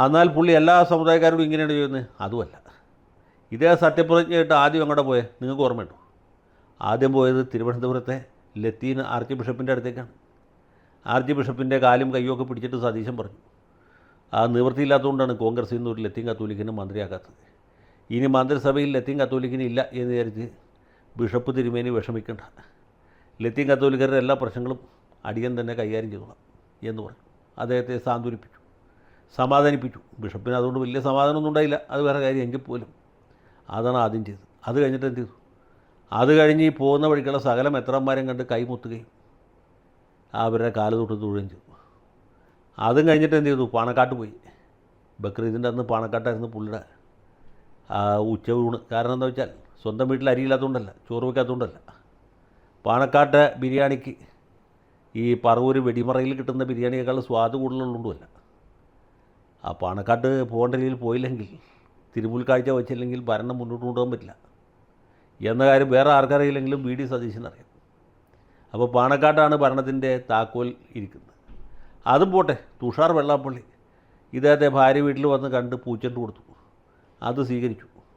എന്നാൽ പുള്ളി എല്ലാ സമുദായക്കാരോടും ഇങ്ങനെയാണ് ചെയ്യുന്നത്? അതുമല്ല. ഇതേ സത്യപ്രതിജ്ഞയായിട്ട് ആദ്യം അങ്ങോട്ട് പോയത് നിങ്ങൾക്ക് ഓർമ്മയുണ്ടോ? ആദ്യം പോയത് തിരുവനന്തപുരത്തെ ലത്തീൻ ആർച്ച് ബിഷപ്പിൻ്റെ അടുത്തേക്കാണ്. ആർച്ച് ബിഷപ്പിൻ്റെ കാലും കയ്യൊക്കെ പിടിച്ചിട്ട് സതീശൻ പറഞ്ഞു, ആ നിവൃത്തിയില്ലാത്തതുകൊണ്ടാണ് കോൺഗ്രസിൽ നിന്ന് ഒരു ലത്തീൻ കത്തോലിക്കിനെ മന്ത്രിയാക്കാത്തത്. ഇനി മന്ത്രിസഭയിൽ ലത്തീൻ കത്തോലിക്കിന് ഇല്ല എന്ന് വിചാരിച്ച് ബിഷപ്പ് തിരുമേനി വിഷമിക്കേണ്ട, ലത്തീൻ കത്തോലിക്കരുടെ എല്ലാ പ്രശ്നങ്ങളും അടിയൻ തന്നെ കൈകാര്യം ചെയ്തോളാം എന്ന് പറഞ്ഞു. അദ്ദേഹത്തെ സാന്ത്വനിപ്പിച്ചു, സമാധാനിപ്പിച്ചു. ബിഷപ്പിന് അതുകൊണ്ട് വലിയ സമാധാനമൊന്നും ഉണ്ടായില്ല, അത് വേറെ കാര്യം. എങ്കിൽ പോലും അതാണ് ആദ്യം ചെയ്തത്. അത് കഴിഞ്ഞിട്ട് എന്ത് ചെയ്തു? അത് കഴിഞ്ഞ് ഈ പോകുന്ന വഴിക്കുള്ള സകല മെത്രാന്മാരും കണ്ട് കൈമുത്തുകയും അവരുടെ കാല് തൊട്ട് തൊഴുകയും ചെയ്തു. അതും കഴിഞ്ഞിട്ട് എന്ത് ചെയ്തു? പാണക്കാട്ട് പോയി. ബക്രീദിൻ്റെ അന്ന് പാണക്കാട്ടായിരുന്നു പുള്ളിയുടെ ഉച്ചയൂണ്. കാരണം എന്താ വെച്ചാൽ സ്വന്തം വീട്ടിൽ അരിയില്ലാത്തതുകൊണ്ടല്ല, ചോറ് വയ്ക്കാത്തതുകൊണ്ടല്ല. പാണക്കാട്ട് ബിരിയാണിക്ക് ഈ പറവൂർ വെടിമറയിൽ കിട്ടുന്ന ബിരിയാണിയേക്കാൾ സ്വാദ് കൂടുതലുള്ളതുകൊണ്ടുമല്ല. ആ പാണക്കാട്ട് പോകേണ്ട രീതിയിൽ പോയില്ലെങ്കിൽ, തിരുമുൽക്കാഴ്ച വെച്ചില്ലെങ്കിൽ ഭരണം മുന്നോട്ട് കൊണ്ടുപോകാൻ പറ്റില്ല എന്ന കാര്യം വേറെ ആർക്കറിയില്ലെങ്കിലും വി ഡി സതീശനറിയാം. അപ്പോൾ പാണക്കാട്ടാണ് ഭരണത്തിൻ്റെ താക്കോൽ ഇരിക്കുന്നത്. അതും പോട്ടെ, തുഷാർ വെള്ളാപ്പള്ളി ഇദ്ദേഹത്തെ ഭാര്യ വീട്ടിൽ വന്ന് കണ്ട് പൂച്ചെണ്ട് കൊടുത്തു, അത് സ്വീകരിച്ചു.